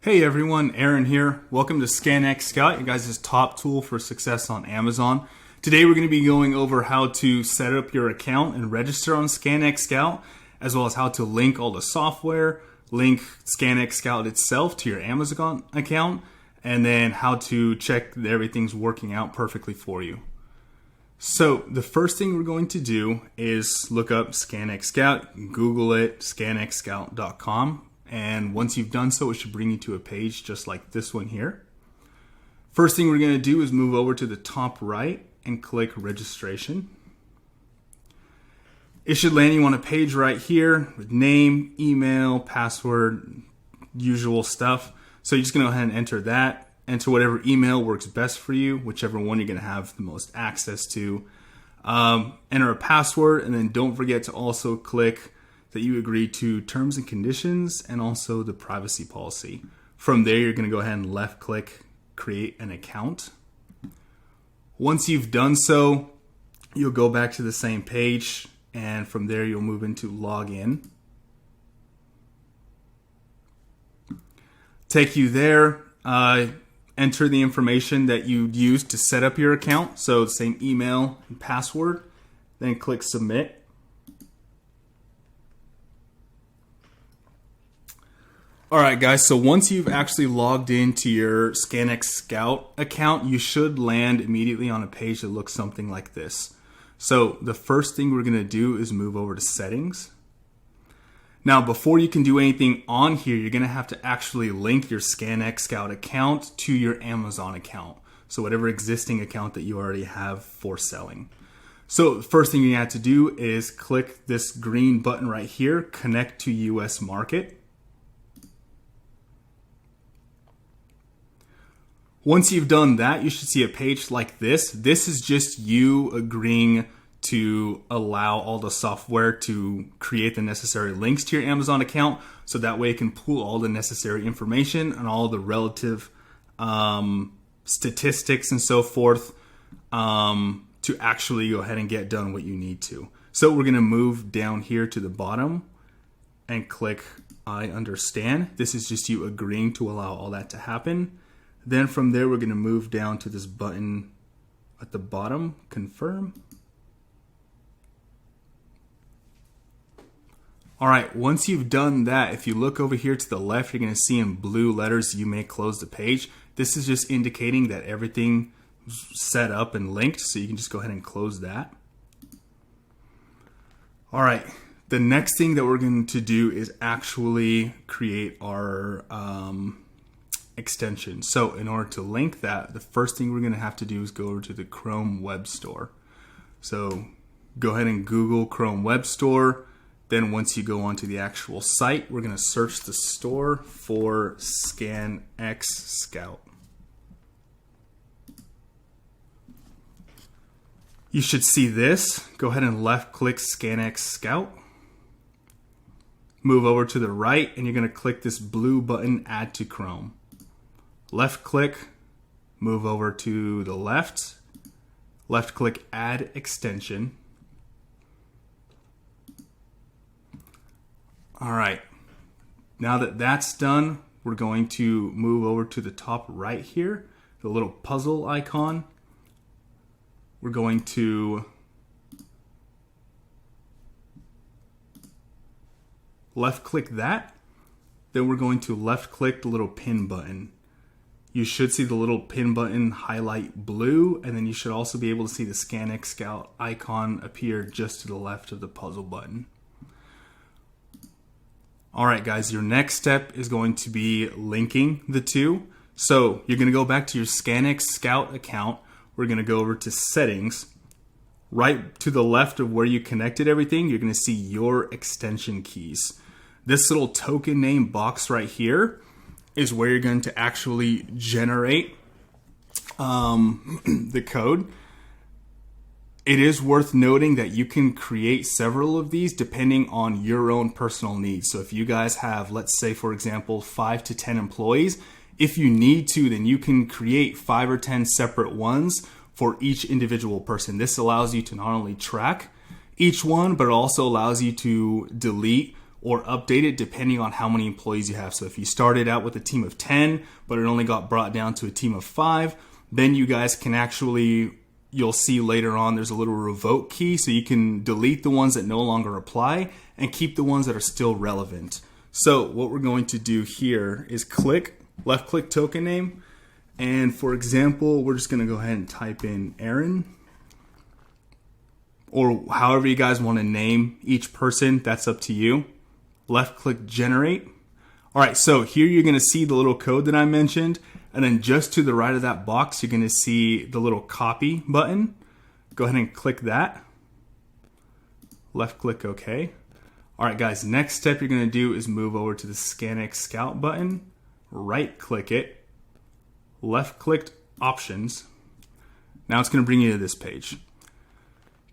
Hey everyone, Aaron here. Welcome to ScanXScout, you guys' top tool for success on Amazon. Today we're going to be going over how to set up your account and register on ScanXScout, as well as how to link all the software, link ScanXScout itself to your Amazon account, and then how to check that everything's working out perfectly for you. So the first thing we're going to do is look up ScanXScout, Google it, scanxscout.com. And once you've done so, it should bring you to a page just like this one here. First thing we're going to do is move over to the top right and click registration. It should land you on a page right here with name, email, password, usual stuff. So you're just going to go ahead and enter that. Enter whatever email works best for you, whichever one you're going to have the most access to. Enter a password, and then don't forget to also click that you agree to terms and conditions and also the privacy policy. From there, you're going to go ahead and left click create an account. Once you've done so, you'll go back to the same page, and from there you'll move into login. Take you there, enter the information that you used to set up your account, so the same email and password, then click submit. Alright guys, so once you've actually logged into your ScanXScout account, you should land immediately on a page that looks something like this. So the first thing we're going to do is move over to settings. Now before you can do anything on here, you're going to have to actually link your ScanXScout account to your Amazon account. So whatever existing account that you already have for selling. So the first thing you have to do is click this green button right here, connect to US market. Once you've done that, you should see a page like this. This is just you agreeing to allow all the software to create the necessary links to your Amazon account, so that way it can pull all the necessary information and all the relative statistics and so forth to actually go ahead and get done what you need to. So we're going to move down here to the bottom and click I understand. This is just you agreeing to allow all that to happen. Then from there, we're going to move down to this button at the bottom, confirm. All right, once you've done that, if you look over here to the left, you're going to see in blue letters, you may close the page. This is just indicating that everything is set up and linked, so you can just go ahead and close that. All right, the next thing that we're going to do is actually create our extension. So in order to link that, the first thing we're going to have to do is go over to the Chrome Web Store. So go ahead and Google Chrome Web Store. Then once you go onto the actual site, we're going to search the store for ScanXScout. You should see this. Go ahead and left click ScanXScout. Move over to the right, and you're going to click this blue button, Add to Chrome. Left click, move over to the left click, add extension. All right, now that that's done, we're going to move over to the top right here, the little puzzle icon. We're going to left click that, then we're going to left click the little pin button. You should see the little pin button highlight blue, and then you should also be able to see the ScanXScout icon appear just to the left of the puzzle button. All right, guys, your next step is going to be linking the two. So you're going to go back to your ScanXScout account. We're going to go over to settings. Right to the left of where you connected everything, you're going to see your extension keys. This little token name box right here is where you're going to actually generate the code. It is worth noting that you can create several of these depending on your own personal needs. So if you guys have, let's say for example, 5 to 10 employees, if you need to, then you can create 5 or 10 separate ones for each individual person. This allows you to not only track each one, but it also allows you to delete or update it depending on how many employees you have. So if you started out with a team of 10, but it only got brought down to a team of 5, then you guys can actually, you'll see later on there's a little revoke key, so you can delete the ones that no longer apply and keep the ones that are still relevant. So what we're going to do here is left click token name, and for example, we're just going to go ahead and type in Aaron, or however you guys want to name each person, that's up to you. Left click generate. All right, so here you're going to see the little code that I mentioned, and then just to the right of that box, you're going to see the little copy button. Go ahead and click that. Left click OK. All right, guys, next step you're going to do is move over to the ScanXScout button, right click it, left click options. Now it's going to bring you to this page.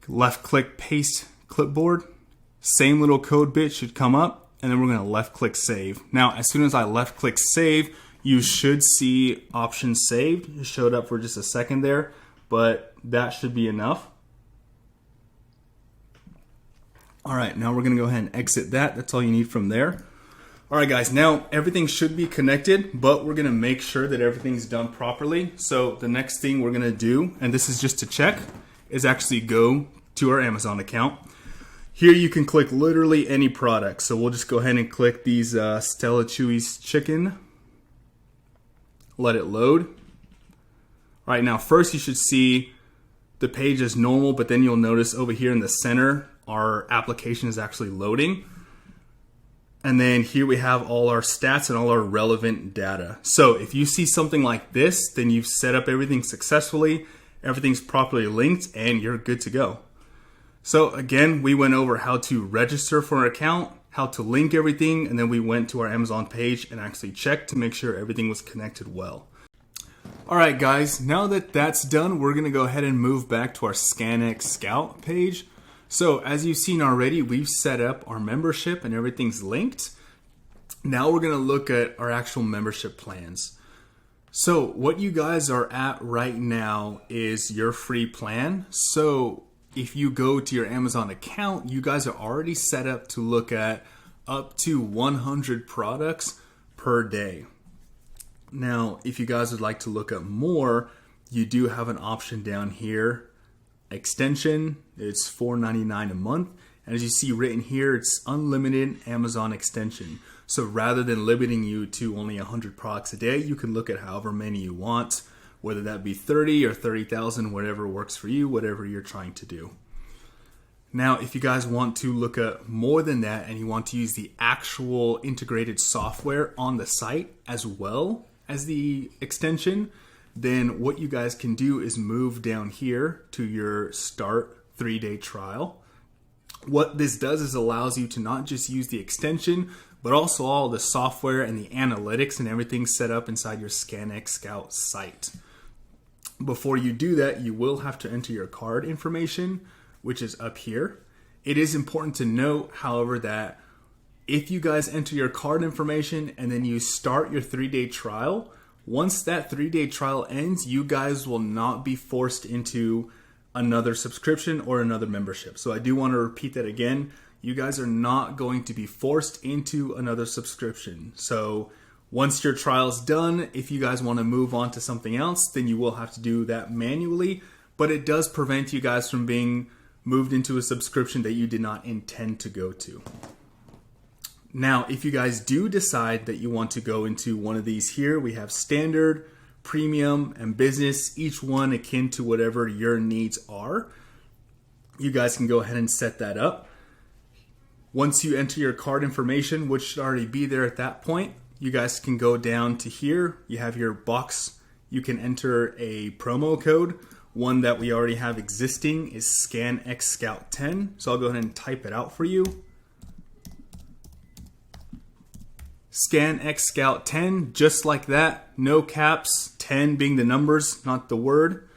Left click paste clipboard, same little code bit should come up, and then we're going to left click save. Now as soon as I left click save, you should see options saved. It showed up for just a second there, but that should be enough. All right, now we're going to go ahead and exit that. That's all you need from there. All right, guys, now everything should be connected, but we're going to make sure that everything's done properly. So the next thing we're going to do, and this is just to check, is actually go to our Amazon account. Here you can click literally any product. So we'll just go ahead and click these Stella Chewy's chicken. Let it load. All right, now first you should see the page as normal, but then you'll notice over here in the center, our application is actually loading. And then here we have all our stats and all our relevant data. So if you see something like this, then you've set up everything successfully, everything's properly linked, and you're good to go. So again, we went over how to register for an account, how to link everything, and then we went to our Amazon page and actually checked to make sure everything was connected well. All right, guys, now that that's done, we're gonna go ahead and move back to our ScanXScout page. So as you've seen already, we've set up our membership and everything's linked. Now we're gonna look at our actual membership plans. So what you guys are at right now is your free plan. So if you go to your Amazon account, you guys are already set up to look at up to 100 products per day. Now, if you guys would like to look at more, you do have an option down here. Extension, it's $4.99 a month. And as you see written here, it's unlimited Amazon extension. So rather than limiting you to only 100 products a day, you can look at however many you want, whether that be 30 or 30,000, whatever works for you, whatever you're trying to do. Now, if you guys want to look at more than that and you want to use the actual integrated software on the site as well as the extension, then what you guys can do is move down here to your start 3-day trial. What this does is allows you to not just use the extension, but also all the software and the analytics and everything set up inside your ScanXScout site. Before you do that, you will have to enter your card information, which is up here. It is important to note, however, that if you guys enter your card information and then you start your 3-day trial, once that 3-day trial ends, you guys will not be forced into another subscription or another membership. So I do want to repeat that again. You guys are not going to be forced into another subscription. So once your trial's done, if you guys want to move on to something else, then you will have to do that manually, but it does prevent you guys from being moved into a subscription that you did not intend to go to. Now, if you guys do decide that you want to go into one of these here, we have standard, premium, and business, each one akin to whatever your needs are. You guys can go ahead and set that up. Once you enter your card information, which should already be there at that point, you guys can go down to here. You have your box. You can enter a promo code. One that we already have existing is ScanXScout10. So I'll go ahead and type it out for you. ScanXScout10, just like that, no caps, 10 being the numbers, not the word.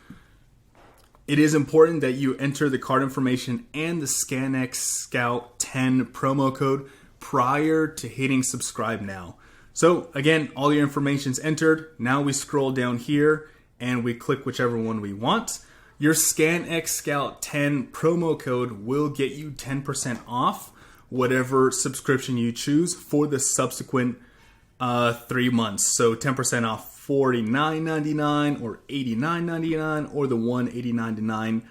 It is important that you enter the card information and the ScanXScout10 promo code prior to hitting subscribe now. So again, all your information's entered. Now we scroll down here and we click whichever one we want. Your ScanXScout10 promo code will get you 10% off whatever subscription you choose for the subsequent 3 months. So 10% off $49.99 or $89.99 or the $189.99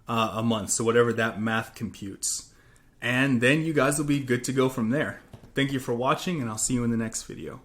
a month. So whatever that math computes. And then you guys will be good to go from there. Thank you for watching, and I'll see you in the next video.